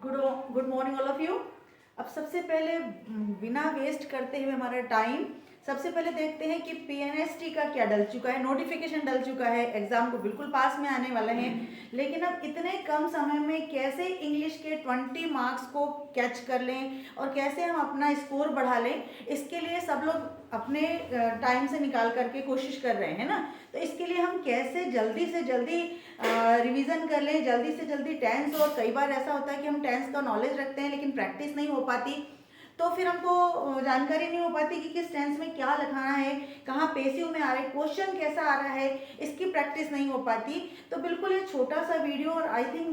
Good good morning all of you. अब सबसे पहले बिना वेस्ट करते हुए हमारा टाइम, सबसे पहले देखते हैं कि पीएनएसटी का क्या डल चुका है। नोटिफिकेशन डल चुका है, एग्जाम को बिल्कुल पास में आने वाला है, लेकिन अब इतने कम समय में कैसे इंग्लिश के 20 मार्क्स को कैच कर लें और कैसे हम अपना स्कोर बढ़ा लें, इसके लिए सब लोग अपने टाइम से निकाल करके कोशिश कर रहे हैं ना। तो इसके लिए हम कैसे जल्दी से जल्दी रिवीजन कर लें, जल्दी से जल्दी टेंस। और कई बार ऐसा होता है कि हम टेंस का नॉलेज रखते हैं लेकिन प्रैक्टिस नहीं हो पाती, तो फिर हमको जानकारी नहीं हो पाती कि किस टेंस में क्या लिखाना है, कहाँ पेसिव में आ रहा है, क्वेश्चन कैसा आ रहा है, इसकी प्रैक्टिस नहीं हो पाती। तो बिल्कुल ये छोटा सा वीडियो, और आई थिंक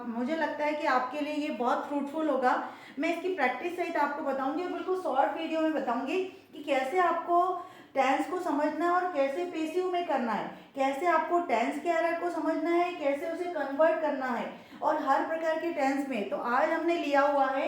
मुझे लगता है कि आपके लिए ये बहुत फ्रूटफुल होगा। मैं इसकी प्रैक्टिस सहित आपको बताऊंगी और बिल्कुल शॉर्ट वीडियो में बताऊंगी कि कैसे आपको टेंस को समझना है और कैसे पेसिव में करना है, कैसे आपको टेंस के एरर को समझना है, कैसे उसे कन्वर्ट करना है, और हर प्रकार के टेंस में। तो आज हमने लिया हुआ है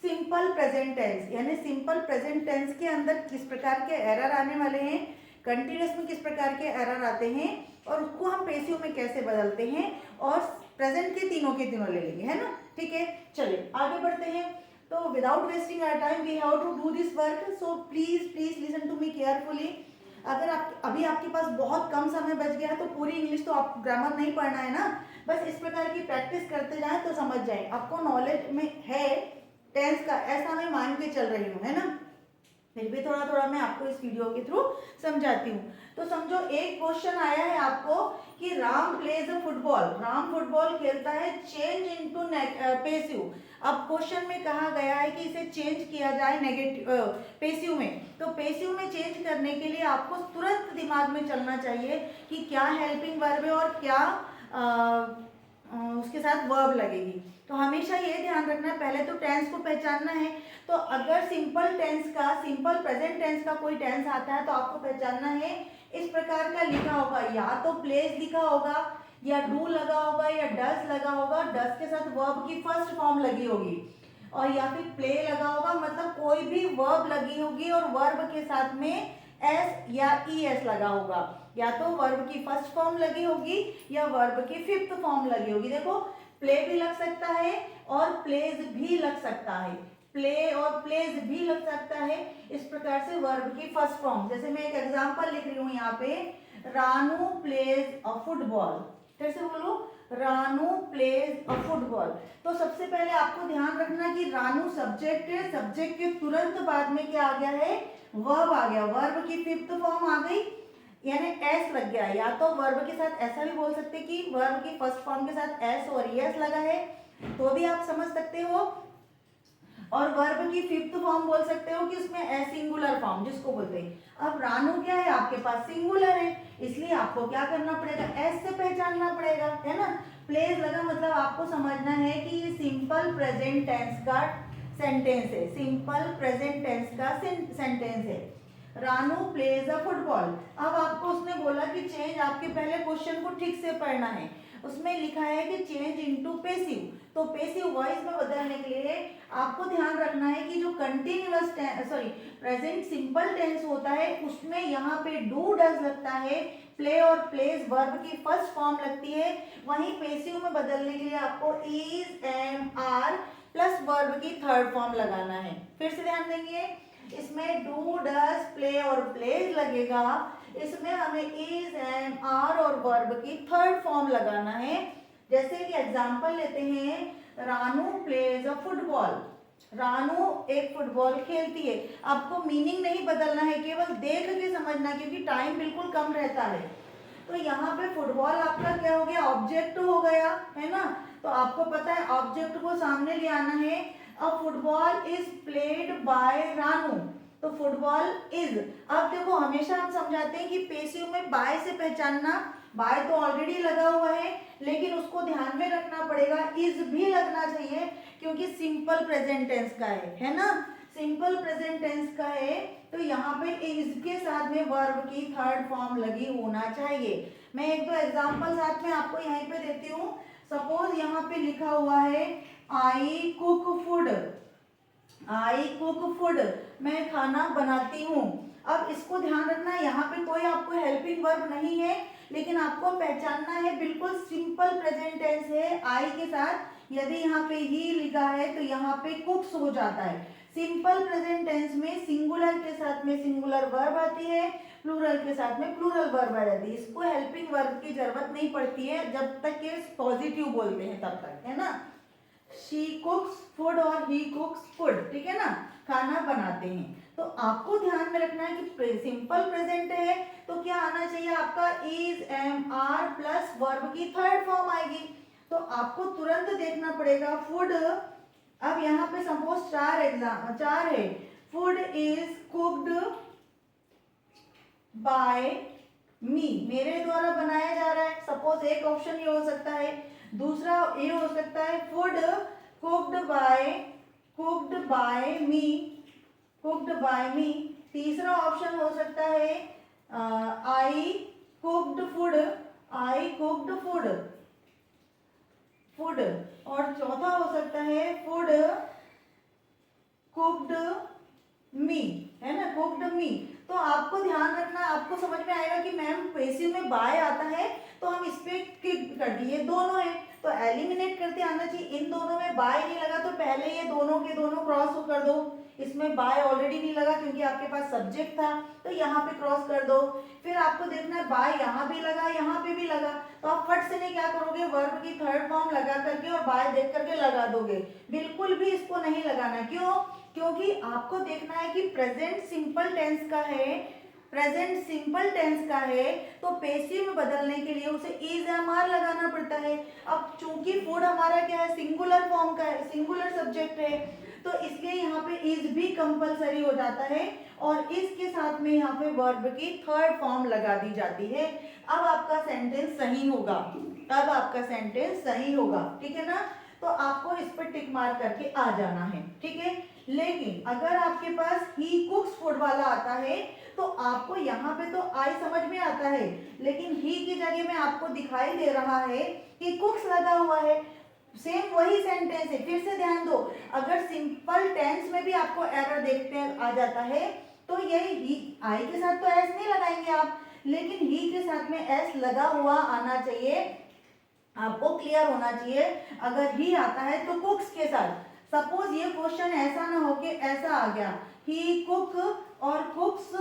सिंपल प्रेजेंट टेंस, यानी सिंपल प्रेजेंट टेंस के अंदर किस प्रकार के एरर आने वाले हैं, कंटिन्यूअस में किस प्रकार के एरर आते हैं, और उसको हम पेसिव में कैसे बदलते हैं, और प्रेजेंट के तीनों ले लेंगे, है ना। ठीक है, चलिए आगे बढ़ते हैं। तो without wasting our time we have to do this work, so please please listen to me carefully. अगर आप अभी आपके पास बहुत कम समय बच गया है तो पूरी इंग्लिश तो आप ग्रामर नहीं पढ़ना है ना, बस इस प्रकार की प्रैक्टिस करते जाएं तो समझ जाए। आपको नॉलेज में है टेंस का, ऐसा मैं मान के चल रही हूँ, है ना। फिर भी थोड़ा थोड़ा मैं आपको इस वीडियो के थ्रू समझाती हूँ। तो समझो, एक क्वेश्चन आया है आपको कि Ram pledge a football, Ram football खेलता है, चेंज इनटू पेसिव। अब क्वेश्चन में कहा गया है कि इसे चेंज किया जाए नेगेटिव पेसिव में। तो पेसिव में चेंज करने के लिए आपको तुरंत दिमाग में चलना चाहिए कि क्या हेल्पिंग वर्ब है और क्या उसके साथ वर्ब लगेगी। तो हमेशा ये ध्यान रखना है, पहले तो टेंस को पहचानना है। तो अगर सिंपल टेंस का, सिंपल प्रेजेंट टेंस का कोई टेंस आता है तो आपको पहचानना है, इस प्रकार का लिखा होगा, या तो प्लेस लिखा होगा, या डू लगा होगा, या डस लगा होगा, डस के साथ वर्ब की फर्स्ट फॉर्म लगी होगी, और या फिर प्ले लगा होगा, मतलब कोई भी वर्ब लगी होगी और वर्ब के साथ में एस या ई एस लगा होगा, या तो वर्ब की फर्स्ट फॉर्म लगी होगी या वर्ब की फिफ्थ फॉर्म लगी होगी। देखो, प्ले भी लग सकता है और प्लेज भी लग सकता है, प्ले और प्लेज भी लग सकता है। इस प्रकार से वर्ब की फर्स्ट फॉर्म, जैसे मैं एक एग्जांपल लिख रही हूँ यहाँ पे, रानू प्लेज अ फुटबॉल। फिर से बोलो, रानू प्लेज अ फुटबॉल। तो सबसे पहले आपको ध्यान रखना कि रानू सब्जेक्ट है, सब्जेक्ट के तुरंत बाद में क्या आ गया है, वर्ब आ गया, वर्ब की फिफ्थ फॉर्म आ गई, यानी एस लग गया। या तो वर्ब के साथ ऐसा भी बोल सकते कि वर्ब की फर्स्ट फॉर्म के साथ एस और एस लगा है, तो भी आप समझ सकते हो। और वर्ब की फिफ्थ फॉर्म बोल सकते हो कि उसमें ए सिंगुलर फॉर्म जिसको बोलते हैं। अब रानू क्या है, आपके पास सिंगुलर है, इसलिए आपको क्या करना पड़ेगा, एस से पहचानना पड़ेगा, है ना। प्लेस लगा मतलब आपको समझना है कि ये सिंपल प्रेजेंट टेंस का सेंटेंस है, सिंपल प्रेजेंट टेंस का सेंटेंस है। Ranu plays a football. अब आपको उसने बोला कि चेंज, आपके पहले क्वेश्चन को ठीक से पढ़ना है, उसमें लिखा है कि चेंज इनटू पेसिव। तो पेसिव वॉइस में बदलने के लिए आपको ध्यान रखना है कि जो कंटिन्यूअस प्रेजेंट सिंपल टेंस होता है उसमें यहाँ पे डू डज लगता है, प्ले और प्लेस वर्ब की फर्स्ट फॉर्म लगती है। वहीं पेसिव में बदलने के लिए आपको is am are plus verb की थर्ड फॉर्म लगाना है। फिर से ध्यान देंगे, इसमें डू डज प्ले और प्लेज लगेगा, इसमें हमें इज एम आर और वर्ब की थर्ड फॉर्म लगाना है। जैसे कि एग्जांपल लेते हैं, Ranu plays a football, Ranu एक फुटबॉल खेलती है। आपको मीनिंग नहीं बदलना है, केवल देख के समझना, क्योंकि टाइम बिल्कुल कम रहता है। तो यहाँ पे फुटबॉल आपका क्या हो गया, ऑब्जेक्ट हो गया, है ना। तो आपको पता है ऑब्जेक्ट को सामने ले आना है। अब football is played by Ranu, तो फुटबॉल इज। अब देखो, हमेशा हम समझाते हैं कि पेसिव में बाय से पहचानना, बाय तो ऑलरेडी लगा हुआ है, लेकिन उसको ध्यान में रखना पड़ेगा, इज भी लगना चाहिए, क्योंकि सिंपल प्रेजेंट टेंस का है ना, सिंपल प्रेजेंट टेंस का है। तो यहाँ पे इज के साथ में वर्ब की थर्ड फॉर्म लगी होना चाहिए। मैं एक दो एग्जांपल साथ में आपको यहीं पे देती हूँ। सपोज यहाँ पे लिखा हुआ है I cook food, I cook food, मैं खाना बनाती हूँ। अब इसको ध्यान रखना, यहाँ पे कोई आपको हेल्पिंग वर्ब नहीं है, लेकिन आपको पहचानना है बिल्कुल सिंपल प्रेजेंट टेंस है, आई के साथ यदि यहाँ पे ही लिखा है तो यहाँ पे कुक्स हो जाता है। सिंपल प्रेजेंट टेंस में सिंगुलर के साथ में सिंगुलर वर्ब आती है, प्लूरल के साथ में प्लूरल वर्ब आ जाती है। इसको हेल्पिंग वर्ब की जरूरत नहीं पड़ती है जब तक ये पॉजिटिव बोलते हैं तब तक, है ना। शी कुक्स फूड और ही कुक्स फूड, ठीक है ना, खाना बनाते हैं। तो आपको ध्यान में रखना है कि सिंपल प्रेजेंट है तो क्या आना चाहिए आपका, is, am, are plus verb की थर्ड फॉर्म आएगी। तो आपको तुरंत देखना पड़ेगा फूड। अब यहाँ पे सपोज चार है, फूड इज कुक्ड बाय मी, मेरे द्वारा बनाया जा रहा है। सपोज एक ऑप्शन ये हो सकता है, दूसरा ये हो सकता है फूड कुक्ड बाय मी, तीसरा ऑप्शन हो सकता है आई कुक्ड फूड, और चौथा हो सकता है फूड कुक्ड मी, है ना, कुक्ड मी। तो आपको ध्यान रखना, आपको समझ में आएगा कि मैम पैसिव में बाय आता है तो हम इस पे क्लिक कर दिए, दोनों है तो एलिमिनेट करते आना चाहिए। इन दोनों में बाय नहीं लगा तो पहले ये दोनों के दोनों क्रॉस कर दो। इसमें बाय ऑलरेडी नहीं लगा क्योंकि आपके पास सब्जेक्ट था, तो यहाँ पे क्रॉस कर दो। फिर आपको देखना है बाय यहाँ भी लगा, यहाँ पे भी लगा, तो आप फट से नहीं क्या करोगे, वर्ब की थर्ड फॉर्म लगा करके और बाय देख करके लगा दोगे। बिल्कुल भी इसको नहीं लगाना। क्यों? क्योंकि आपको देखना है कि प्रेजेंट सिंपल टेंस का है तो पेसिव में बदलने के लिए उसे इज एम आर लगाना पड़ता है। अब चूंकि फूड हमारा क्या है, सिंगुलर फॉर्म का है, सिंगुलर सब्जेक्ट है, तो इसलिए यहाँ पे इज भी कंपलसरी हो जाता है और इसके साथ में यहाँ पे वर्ब की थर्ड फॉर्म लगा दी जाती है। अब आपका सेंटेंस सही होगा, ठीक है ना। तो आपको इस पर टिक मार करके आ जाना है, ठीक है। लेकिन अगर आपके पास ही कुक्स फूड वाला आता है तो आपको यहाँ पे तो आई समझ में आता है, लेकिन ही की जगह में आपको दिखाई दे रहा है कि कुक्स लगा हुआ है। सेम वही सेंटेंस है, फिर से ध्यान दो। अगर सिंपल टेंस में भी आपको एरर देखते आ जाता है तो ये ही, आई के साथ तो एस नहीं लगाएंगे आप, लेकिन ही के साथ में एस लगा हुआ आना चाहिए, आपको क्लियर होना चाहिए। अगर ही आता है तो कुक्स के साथ, सपोज ये क्वेश्चन ऐसा ना हो कि ऐसा आ गया ही कुक और कुक्स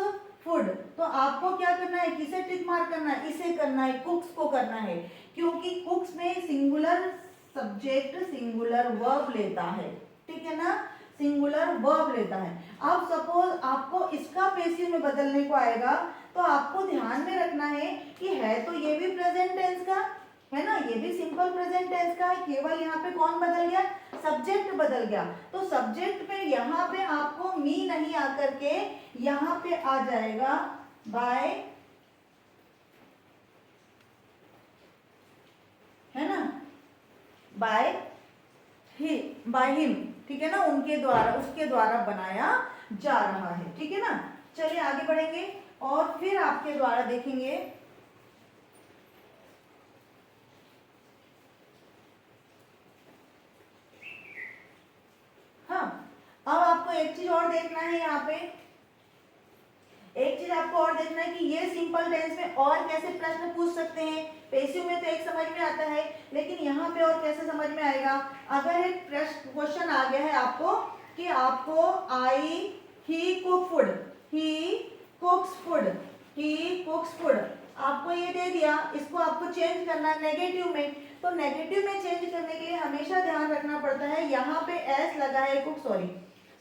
फूड, तो आपको क्या करना है, किसे टिक मार करना है, इसे करना है, कुक्स को करना है, क्योंकि कुक्स में सिंगुलर सब्जेक्ट सिंगुलर वर्ब लेता है, ठीक है ना, सिंगुलर वर्ब लेता है। अब सपोज आपको इसका पेसिव में बदलने को आएगा तो आपको ध्यान में रखना है कि है तो ये भी प्रेजेंट टेंस का है ना, ये भी सिंपल प्रेजेंट टेंस का है, केवल यहाँ पे कौन बदल गया, सब्जेक्ट बदल गया। तो सब्जेक्ट पे यहाँ पे आपको मी नहीं आकर के यहाँ पे आ जाएगा बाय, है ना, बाय हिम, ठीक है ना, उनके द्वारा, उसके द्वारा बनाया जा रहा है, ठीक है ना। चलिए आगे बढ़ेंगे और फिर आपके द्वारा देखेंगे अब आपको एक चीज और देखना है, यहाँ पे एक चीज आपको और देखना है कि ये सिंपल टेंस में और कैसे प्रश्न पूछ सकते हैं। पैसिव में तो एक समझ में आता है, लेकिन यहाँ पे और कैसे समझ में आएगा। अगर एक प्रश्न क्वेश्चन आ गया है आपको कि आपको ही कुक्स फूड आपको ये दे दिया, इसको आपको चेंज करना है नेगेटिव में, तो नेगेटिव में चेंज करने के लिए हमेशा ध्यान रखना पड़ता है यहाँ पे एस लगा है, कुक,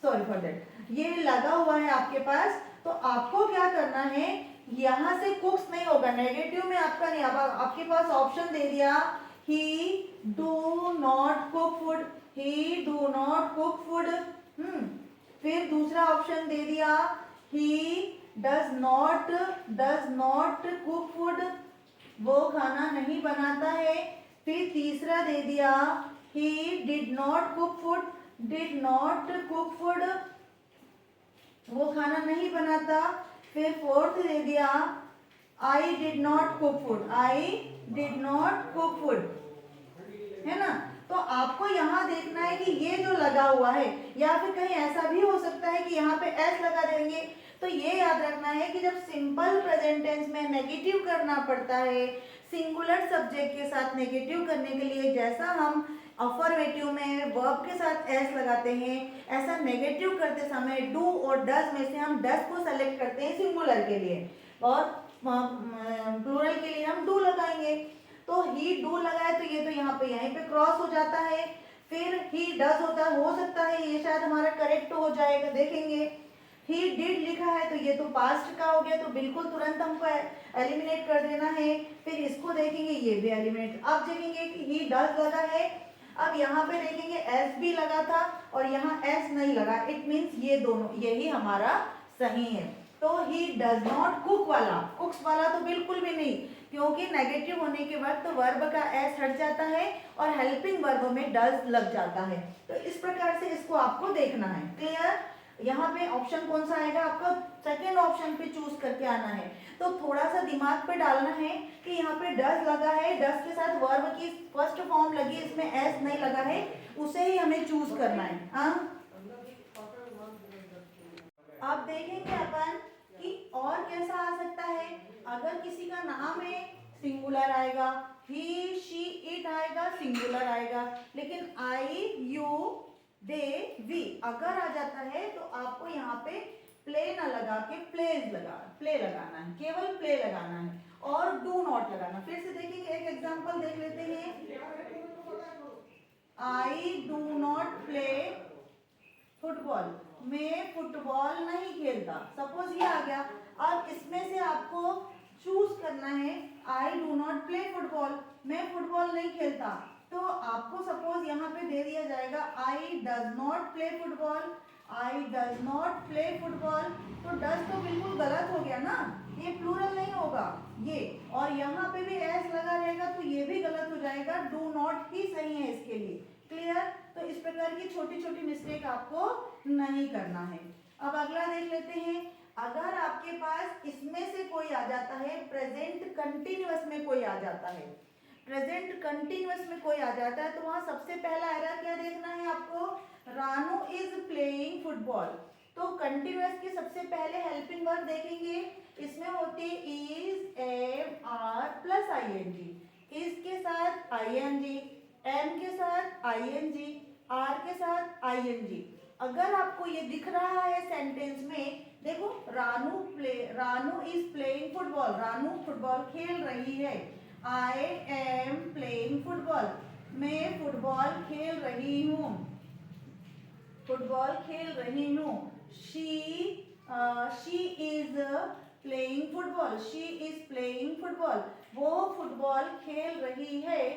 सॉरी फॉर दैट, ये लगा हुआ है आपके पास, तो आपको क्या करना है, यहाँ से कुक्स नहीं होगा, नेगेटिव में आपका नहीं, आपके पास ऑप्शन दे दिया ही डू नॉट कुक फूड, फिर दूसरा ऑप्शन दे दिया he does not cook food, वो खाना नहीं बनाता है, फिर तीसरा दे दिया he did not cook food, वो खाना नहीं बनाता, फिर फोर्थ दे दिया I did not cook food, है ना। तो आपको यहाँ देखना है कि ये जो लगा हुआ है, या फिर कहीं ऐसा भी हो सकता है कि यहाँ पे एस लगा देंगे, तो ये याद रखना है कि जब सिंपल प्रेजेंट टेंस में नेगेटिव करना पड़ता है, सिंगुलर सब्जेक्ट के साथ नेगेटिव करने के लिए जैसा हम अफर्मेटिव में वर्ब के साथ एस लगाते हैं। ऐसा नेगेटिव करते समय डू और डज में से हम डज को सेलेक्ट करते हैं सिंगुलर के लिए, और प्लूरल के लिए हम डू लगाएंगे। तो ही डू लगाए तो ये तो यहाँ पे यहीं पे क्रॉस हो जाता है। फिर ही डज होता है, हो सकता है ये शायद हमारा करेक्ट हो जाएगा, देखेंगे। ही डिड लिखा है तो ये तो पास्ट का हो गया, तो बिल्कुल तुरंत हमको एलिमिनेट कर देना है। फिर इसको देखेंगे, ये भी एलिमिनेट। अब देखेंगे कि ही डज लगा है, अब यहाँ पे देखेंगे एस भी लगा था और यहाँ एस नहीं लगा, इट मीन्स ये दोनों यही हमारा सही है। तो ही डज नॉट कुक वाला, कुक्स वाला तो बिल्कुल भी नहीं, क्योंकि नेगेटिव होने के वक्त वर्ब का एस हट जाता है और हेल्पिंग वर्ब में डज लग जाता है। तो इस प्रकार से इसको आपको देखना है। क्लियर? यहाँ पे ऑप्शन कौन सा आएगा आपका? सेकेंड ऑप्शन पे चूज करके आना है। तो थोड़ा सा दिमाग पे डालना है कि यहाँ पे डज लगा है, डज के साथ वर्ब की फर्स्ट फॉर्म लगी, इसमें एस नहीं लगा है, उसे ही हमें चूज करना है। हाँ, अब देखेंगे अपन कि और कैसा आ सकता है। अगर किसी का नाम है सिंगुलर आएगा, ही शी इट आएगा सिंगुलर आएगा, लेकिन आई यू दे वी अगर आ जाता है तो आपको यहाँ पे प्ले ना लगा के प्ले लगाना है, केवल प्ले लगाना है और डू नॉट लगाना। फिर से देखेंगे, एक एग्जांपल देख लेते हैं। I do not play football, मैं फुटबॉल नहीं खेलता, सपोज ये आ गया। अब इसमें से आपको चूज करना है, I do not play football, मैं फुटबॉल नहीं खेलता, तो आपको सपोज यहाँ पे दे दिया जाएगा I does not play football, I does not play football. तो डज तो बिल्कुल गलत हो गया ना, ये प्लूरल नहीं होगा ये, और यहाँ पे भी एस लगा रहेगा तो ये भी गलत हो जाएगा, डू नॉट ही सही है इसके लिए। क्लियर? तो इस प्रकार की छोटी छोटी मिस्टेक आपको नहीं करना है। अब अगला देख लेते हैं। अगर आपके पास इसमें से कोई आ जाता है, प्रेजेंट कंटिन्यूअस में कोई आ जाता है, प्रेजेंट कंटिन्यूअस में कोई आ जाता है, तो वहां सबसे पहला एरर क्या देखना है आपको? Ranu is playing football. तो कंटिन्यूअस के सबसे पहले हेल्पिंग वर्ब देखेंगे, इसमें होते is, am, are plus ING. Is के साथ आईएनजी, एम के साथ आईएनजी, आर के साथ आईएनजी। अगर आपको ये दिख रहा है सेंटेंस में, देखो Ranu is playing football, Ranu football खेल रही है। आई एम प्लेइंग फुटबॉल, मैं फुटबॉल खेल रही हूँ, फुटबॉल खेल रही हूँ। She is playing football, she is playing football, वो फुटबॉल खेल रही है।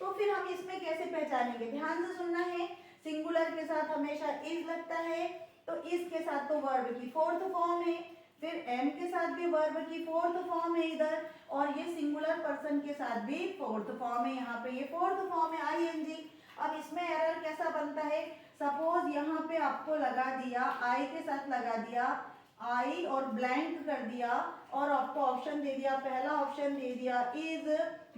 तो फिर हम इसमें कैसे पहचानेंगे? ध्यान से सुनना है। सिंगुलर के साथ हमेशा इज लगता है, तो इस के साथ तो वर्ब की फोर्थ फॉर्म है, फिर एम के साथ भी वर्ब की फोर्थ फॉर्म है इधर, और ये सिंगुलर पर्सन के साथ भी फोर्थ फॉर्म है, यहाँ पे ये फोर्थ फॉर्म है आईएनजी। अब इसमें एरर कैसा बनता है? सपोज यहाँ पे आपको लगा दिया, आई के साथ लगा दिया आई और ब्लैंक कर दिया, और आपको ऑप्शन दे दिया, पहला ऑप्शन दे दिया इज,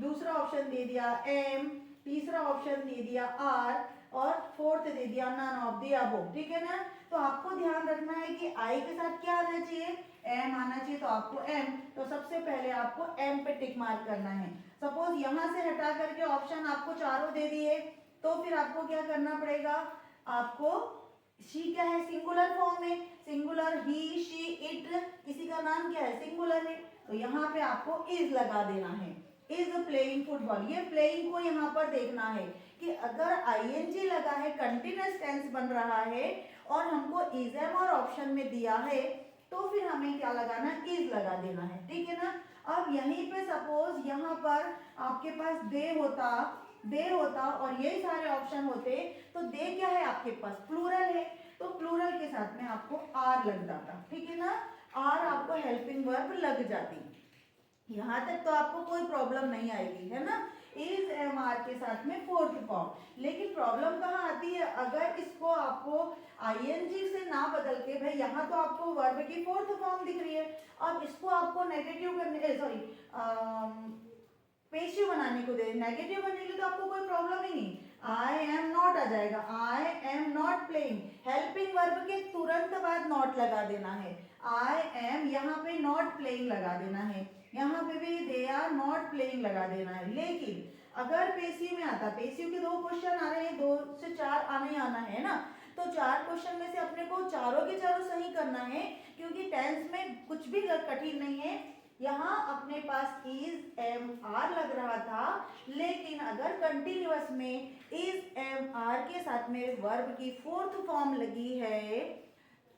दूसरा ऑप्शन दे दिया एम, तीसरा ऑप्शन दे दिया आर, और फोर्थ दे दिया नन ऑफ द अबव। ठीक है ना? तो आपको ध्यान रखना है कि आई के साथ क्या आना चाहिए? एम आना चाहिए, तो आपको एम, तो सबसे पहले आपको एम पे टिक मार्क करना है। सपोज यहाँ से हटा करके ऑप्शन आपको चारों दे दिए, तो फिर आपको क्या करना पड़ेगा? आपको शी क्या है? सिंगुलर फॉर्म है, सिंगुलर ही शी इट, किसी का नाम क्या है? सिंगुलर है, तो यहाँ पे आपको इज लगा देना है, इज प्लेइंग फुटबॉल। ये प्लेइंग को यहाँ पर देखना है कि अगर आईएनजी लगा है, कंटिन्यूअस टेंस बन रहा है और हमको इज एम और ऑप्शन में दिया है, तो फिर हमें क्या लगाना? इज लगा देना है। ठीक है ना? अब यहीं पे सपोज यहाँ पर आपके पास दे होता और यही सारे ऑप्शन होते, तो दे क्या है आपके पास? प्लूरल है, तो प्लूरल के साथ में आपको आर लग जाता। ठीक है ना? आर आपको हेल्पिंग वर्ब लग जाती, यहाँ तक तो आपको कोई प्रॉब्लम नहीं आएगी, है ना? इज एम आर के साथ में फोर्थ फॉर्म। लेकिन प्रॉब्लम कहाँ आती है? अगर इसको आपको आईएनजी से ना बदल के, भाई यहाँ तो आपको वर्ब की फोर्थ फॉर्म दिख रही है, अब इसको आपको नेगेटिव करने, सॉरी पेशिव बनाने को दे, नेगेटिव बनने के लिए तो आपको कोई प्रॉब्लम ही नहीं, आई एम नॉट आ जाएगा, I am not playing, helping verb के तुरंत बाद नॉट लगा देना है, आई एम यहाँ पे नॉट प्लेइंग लगा देना है, यहाँ पे भी दे आर नॉट प्लेइंग लगा देना है। लेकिन अगर पेसिव में आता, पेसिव के 2 क्वेश्चन आ रहे हैं, 2 से 4 आने ही आना है ना, तो 4 क्वेश्चन में से अपने को चारों के चारों सही करना है, क्योंकि टेंस में कुछ भी कठिन नहीं है। यहाँ अपने पास इज एम आर लग रहा था, लेकिन अगर कंटिन्यूअस में इज एम आर के साथ में वर्ब की 4th फॉर्म लगी है,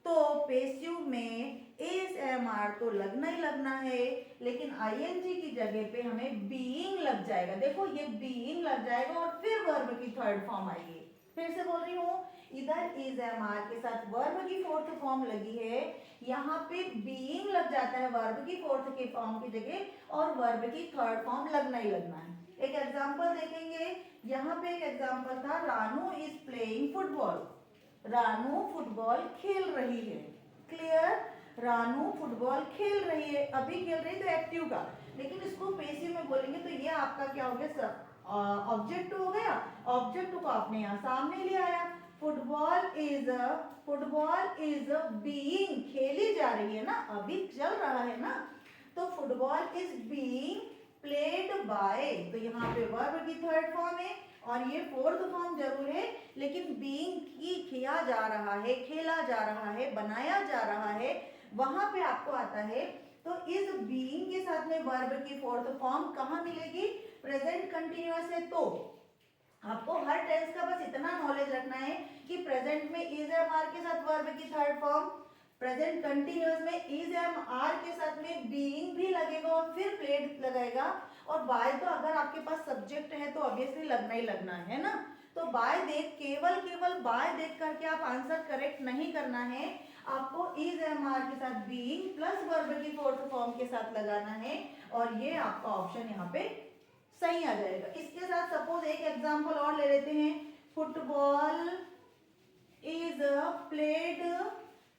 तो पेसिव में इज एम आर तो लगना ही लगना है, लेकिन आईएनजी की जगह पे हमें बीइंग लग जाएगा। देखो ये बीइंग लग जाएगा और फिर वर्ब की 3rd फॉर्म आएगी। फिर से बोल रही हूँ, इधर इज एम आर के साथ वर्ब की 4th फॉर्म लगी है, यहाँ पे बीइंग लग जाता है वर्ब की 4th की फॉर्म की जगह, और वर्ब की 3rd फॉर्म लगना ही लगना है। एक एग्जाम्पल देखेंगे, यहाँ पे एक एग्जाम्पल था, Ranu is playing football. Ranu football खेल रही है। क्लियर? रानू फुटबॉल खेल रही है, अभी खेल रही है तो एक्टिव का, लेकिन इसको पेसिव में बोलेंगे तो ये आपका क्या हो गया, ऑब्जेक्ट हो गया। ऑब्जेक्ट को आपने यहाँ सामने ले आया। फुटबॉल इज बीइंग, खेली जा रही है ना, अभी चल रहा है ना, तो football is being played by, तो यहाँ पे वर्ब की 3rd फॉर्म है और ये 4th फॉर्म जरूर है, लेकिन बीइंग की किया जा रहा है, खेला जा रहा है, बनाया जा रहा है, वहां पे आपको आता है। तो इस बीइंग के साथ में वर्ब की 4th फॉर्म कहाँ मिलेगी, प्रेजेंट कंटिन्यूअस है, तो आपको हर टेंस का बस इतना नॉलेज रखना है कि प्रेजेंट में इज एम आर के साथ वर्ब की 3rd फॉर्म, प्रेजेंट कंटिन्यूअस में इज एम आर के साथ में बीइंग भी लगेगा और फिर प्लेड लगेगा, और बाय तो अगर आपके पास सब्जेक्ट है तो ऑब्वियसली लगना ही लगना है ना। तो बाय देख, केवल बाय देख करके आप आंसर करेक्ट नहीं करना है, आपको इज एम आर के साथ बीइंग प्लस वर्ब की 4th फॉर्म के साथ लगाना है, और ये आपका ऑप्शन यहाँ पे सही आ जाएगा। इसके साथ सपोज एक एग्जांपल और ले लेते हैं, फुटबॉल इज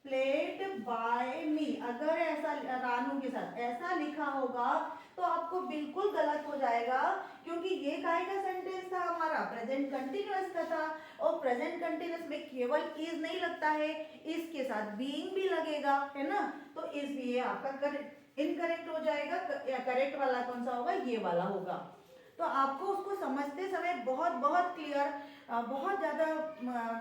प्लेड बाय मी। अगर ऐसा रानू के साथ ऐसा लिखा होगा तो आपको बिल्कुल गलत हो जाएगा, क्योंकि ये काय का सेंटेंस था, हमारा प्रेजेंट कंटिन्यूअस का था, और प्रेजेंट कंटिन्यूअस में केवल इज नहीं लगता है, इसके साथ बीइंग भी लगेगा, है ना, तो इसलिए आपका इनकरेक्ट हो जाएगा। करेक्ट वाला कौन सा होगा, ये वाला होगा। तो आपको उसको समझते समय बहुत बहुत क्लियर, बहुत ज़्यादा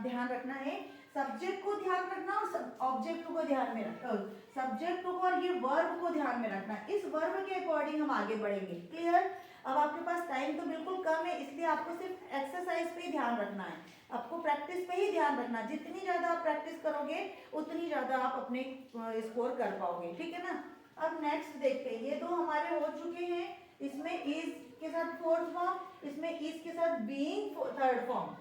ध्यान रखना है, सब्जेक्ट को ध्यान रखना और ऑब्जेक्ट को ध्यान में रखना, सब्जेक्ट को और ये वर्ब को ध्यान में रखना। इस वर्ब के अकॉर्डिंग हम आगे बढ़ेंगे। क्लियर? अब आपके पास टाइम तो बिल्कुल कम है, इसलिए आपको सिर्फ एक्सरसाइज पे ही ध्यान रखना है, आपको प्रैक्टिस पे ही ध्यान रखना। जितनी ज़्यादा आप प्रैक्टिस करोगे उतनी ज़्यादा आप अपने स्कोर कर पाओगे, ठीक है ना। अब नेक्स्ट देखते हैं, ये दो हमारे हो चुके हैं, इसमें इज के साथ 4th फॉर्म, इसमें इज के साथ being 3rd form.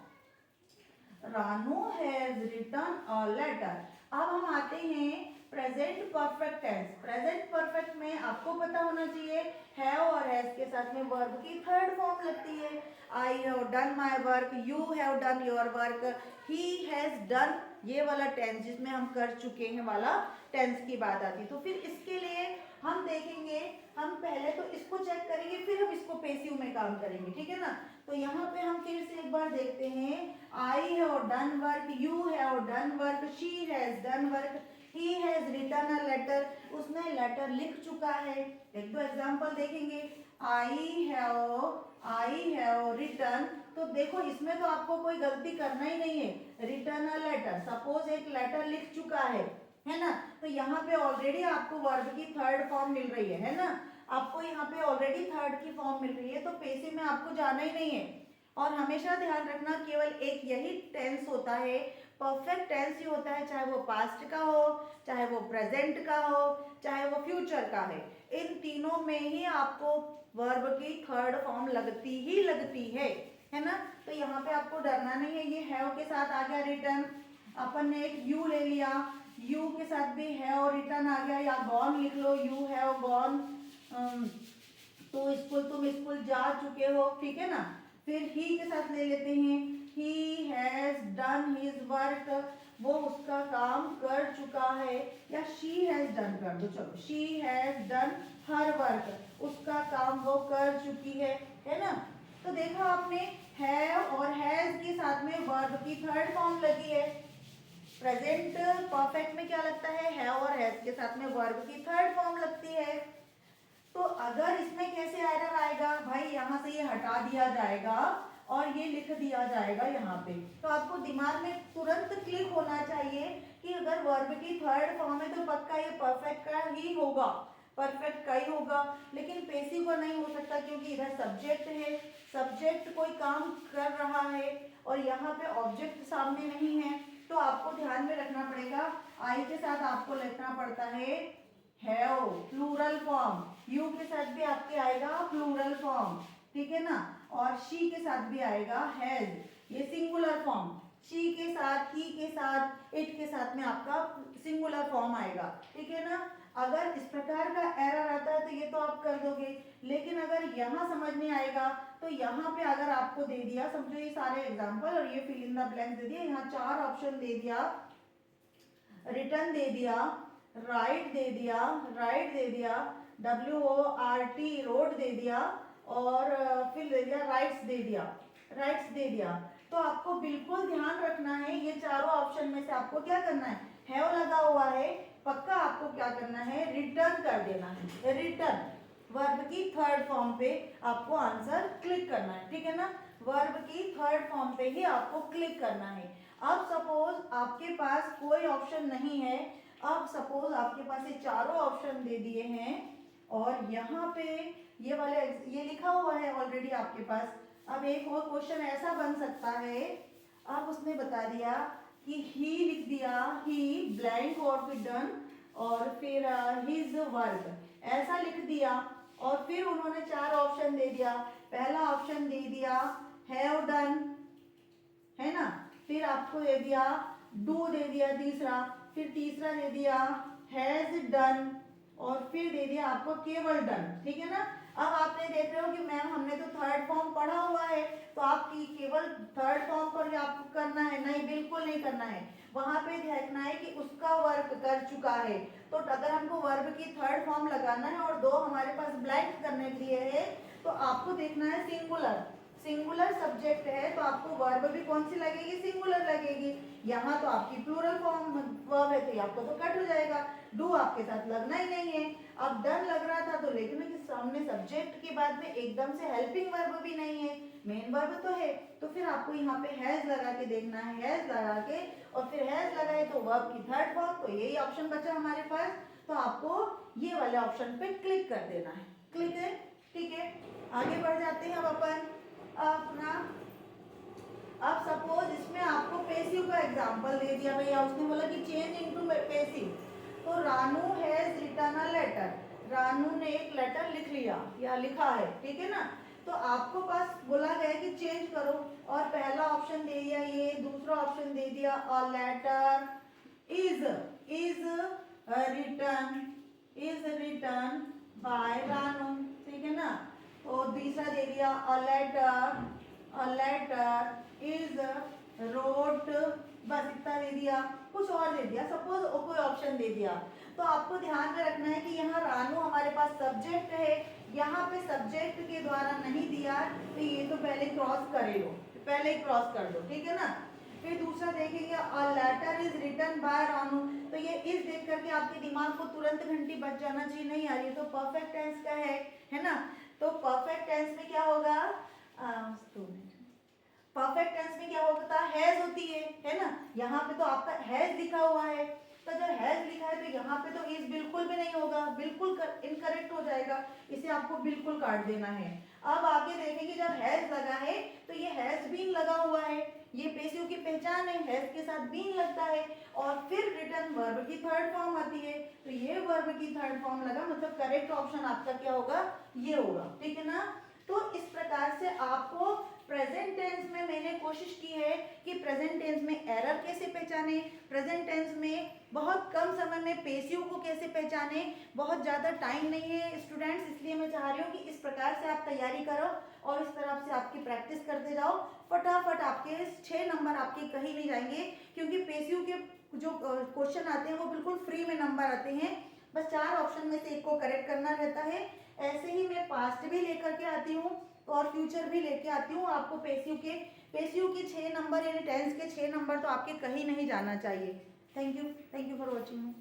Ranu has written a letter. अब हम आते हैं present perfect tense. Present perfect में आपको पता होना चाहिए हैव और हैज के साथ में वर्ब की 3rd फॉर्म लगती है। आई have done my work, you have done your work, he has done, ये वाला टेंस जिसमें हम कर चुके हैं वाला टेंस की बात आती है। तो फिर इसके लिए हम देखेंगे, हम पहले तो इसको चेक करेंगे, फिर हम इसको पेसिव में काम करेंगे, ठीक है ना। तो यहाँ पे हम फिर से एक बार देखते हैं, I have done work, you have done work, she has done work, he has written a letter, उसने लेटर लिख चुका है। एक दो एग्जांपल देखेंगे, आई हैव रिटन, तो देखो इसमें तो आपको कोई गलती करना ही नहीं है, रिटन अ लेटर, सपोज एक लेटर लिख चुका है ना, तो यहाँ पे ऑलरेडी आपको वर्ब की 3rd फॉर्म मिल रही है ना, आपको यहाँ पे ऑलरेडी 3rd की फॉर्म मिल रही है, तो पेसिव में आपको जाना ही नहीं है। और हमेशा ध्यान रखना, केवल एक यही टेंस होता है, परफेक्ट टेंस ही होता है, चाहे वो पास्ट का हो, चाहे वो प्रेजेंट का हो, चाहे वो फ्यूचर का है, इन तीनों में ही आपको वर्ब की 3rd फॉर्म लगती ही लगती है ना। तो यहाँ पे आपको डरना नहीं है, ये हैव के साथ आ गया रिटर्न, अपन ने एक यू ले लिया, यू के साथ भी हैव रिटर्न आ गया, या गॉन लिख लो, यू हैव गॉन, तो स्कूल, तुम स्कूल जा चुके हो, ठीक है ना। फिर ही के साथ ले लेते हैं, he has done his work, वो उसका काम कर चुका है, या शी हैज डन कर दो, चलो she has done her work, उसका काम वो कर चुकी है ना। तो देखा आपने, हैव और हैज के साथ में वर्ब की 3rd फॉर्म लगी है। प्रेजेंट परफेक्ट में क्या लगता है, हैव और हैज के साथ में वर्ब की 3rd फॉर्म लगती है। तो अगर इसमें कैसे एरर आएगा भाई, यहाँ से ये हटा दिया जाएगा और ये लिख दिया जाएगा यहाँ पे। तो आपको दिमाग में तुरंत क्लिक होना चाहिए कि अगर वर्ब की थर्ड फॉर्म है तो पक्का ये परफेक्ट का ही होगा, परफेक्ट का ही होगा। लेकिन पेसिव का नहीं हो सकता क्योंकि इधर सब्जेक्ट है, सब्जेक्ट कोई काम कर रहा है और यहाँ पे ऑब्जेक्ट सामने नहीं है। तो आपको ध्यान में रखना पड़ेगा, आई के साथ आपको लिखना पड़ता है हैव प्लूरल फॉर्म, यू के साथ भी आपके आएगा प्लूरल फॉर्म, ठीक है ना, और शी के साथ भी आएगा हैज, ये सिंगुलर फॉर्म, शी के साथ, ही के साथ, इट के साथ में आपका सिंगुलर फॉर्म आएगा, ठीक है ना। अगर इस प्रकार का एरर आता है तो ये तो आप कर दोगे, लेकिन अगर यहाँ समझ नहीं आएगा तो यहाँ पे अगर आपको दे दिया, समझो ये सारे एग्जाम्पल और ये फिल इन द ब्लैंक्स दे दिया, यहाँ 4 ऑप्शन दे दिया, रिटर्न दे दिया, राइट दे दिया, राइट दे दिया, WORT रोड दे दिया, और फिर दे दिया राइट्स दे दिया, राइट्स दे दिया। तो आपको बिल्कुल ध्यान रखना है, ये चारों ऑप्शन में से आपको क्या करना है, हैव लगा हुआ है, पक्का आपको क्या करना है, रिटर्न कर देना है, रिटर्न, वर्ब की थर्ड फॉर्म पे आपको आंसर क्लिक करना है, ठीक है ना, वर्ब की थर्ड फॉर्म पे ही आपको क्लिक करना है। अब सपोज आपके पास कोई ऑप्शन नहीं है, अब सपोज आपके पास ये चारों ऑप्शन दे दिए हैं और यहाँ पे ये वाले ये लिखा हुआ है ऑलरेडी आपके पास। अब एक और क्वेश्चन ऐसा बन सकता है, अब उसने बता दिया कि ही लिख दिया, ही ब्लैंक और फिर डन और फिर हिज वर्क ऐसा लिख दिया, और फिर उन्होंने 4 ऑप्शन दे दिया। पहला ऑप्शन दे दिया हैव डन, है ना, फिर आपको दे दिया डू दे दिया तीसरा, फिर तीसरा दे दिया हैज डन, और फिर दे दिया आपको केवल डन, ठीक है ना। अब आपने देख रहे हो कि मैम हमने तो थर्ड फॉर्म पढ़ा हुआ है, तो आपकी केवल थर्ड फॉर्म पर ही आपको करना है, नहीं बिल्कुल नहीं करना है, वहां पे देखना है कि उसका वर्क कर चुका है। तो अगर हमको वर्ब की थर्ड फॉर्म लगाना है और 2 हमारे पास ब्लैंक करने के लिए है, तो आपको देखना है सिंगुलर, सिंगुलर सब्जेक्ट है तो आपको वर्ब भी कौन सी लगेगी, सिंगुलर लगेगी। यहाँ तो आपकी प्लूरल फॉर्म वर्ब है तो आपको तो कट हो जाएगा, डू आपके साथ लगना ही नहीं है। अब डन लग रहा था तो लेकिन कि सामने सब्जेक्ट के बाद में एकदम से हेल्पिंग वर्ब भी नहीं है, मेन वर्ब तो है, तो फिर आपको यहाँ पे हैज लगा के देखना है, हैज लगा के, और फिर हैज लगाए तो वर्ब की थर्ड फॉर्म, तो यही ऑप्शन बचा हमारे पास, तो आपको ये वाले ऑप्शन पे क्लिक कर देना है, क्लिक है, ठीक है। आगे बढ़ जाते हैं अब अपन अपना। अब सपोज इसमें आपको पेसिव का एग्जांपल दे दिया भैया, उसने बोला कि चेंज इनटू पेसिव, तो Ranu has written a letter, Ranu ने एक लेटर लिख लिया या लिखा है, ठीक है ना। तो आपको पास बोला गया कि चेंज करो, और पहला ऑप्शन दे दिया ये, दूसरा ऑप्शन दे दिया a letter is written by Ranu, ठीक है ना। और तीसरा दे दिया अ लेटर इज रोट, बस इतना दे दिया, कुछ और दे दिया, सपोज कोई ऑप्शन दे दिया। तो आपको ध्यान में रखना है कि यहाँ रानू हमारे पास सब्जेक्ट है, यहाँ पे सब्जेक्ट के द्वारा नहीं दिया, तो ये तो पहले क्रॉस करे लो, पहले ही क्रॉस कर दो, ठीक है ना। फिर दूसरा देखेंगे a letter is written by Ranu, तो ये इस देख करके आपके दिमाग को तुरंत घंटी बज जाना चाहिए, नहीं आ रही तो परफेक्ट टेंस का है ना। तो परफेक्ट टेंस में क्या होगा, परफेक्ट टेंस में क्या होता है, हैज होती है ना। यहाँ पे तो आपका हैज लिखा हुआ है, तो जब हैज लिखा है तो यहाँ पे तो इज बिल्कुल भी नहीं होगा, बिल्कुल इनकरेक्ट हो जाएगा, इसे आपको बिल्कुल काट देना है। अब आगे देखेंगे जब हैज लगा है तो ये हैज बीन लगा हुआ है, ये पेसिव की पहचान है, हैज के साथ बीन लगता है, और फिर रिटर्न वर्ब की थर्ड फॉर्म आती है, तो ये वर्ब की थर्ड फॉर्म लगा, मतलब करेक्ट ऑप्शन आपका क्या होगा, ये होगा, ठीक है ना। तो इस प्रकार से आपको प्रेजेंट टेंस में मैंने कोशिश की है कि प्रेजेंट टेंस में एरर कैसे पहचाने, प्रेजेंट टेंस में बहुत कम समय में पेसिव को कैसे पहचाने, बहुत ज़्यादा टाइम नहीं है स्टूडेंट्स, इसलिए मैं चाह रही हूँ कि इस प्रकार से आप तैयारी करो और इस तरह से आपकी प्रैक्टिस करते जाओ, फटाफट आपके 6 नंबर आपके कहीं नहीं जाएंगे, क्योंकि पेसिव के जो क्वेश्चन आते हैं वो बिल्कुल फ्री में नंबर आते हैं, बस 4 ऑप्शन में से एक को करेक्ट करना रहता है। ऐसे ही मैं पास्ट भी लेकर के आती हूँ और फ्यूचर भी लेके आती हूँ, आपको पेसिव के 6 नंबर यानी टेंस के 6 नंबर तो आपके कहीं नहीं जाना चाहिए। Thank you for watching.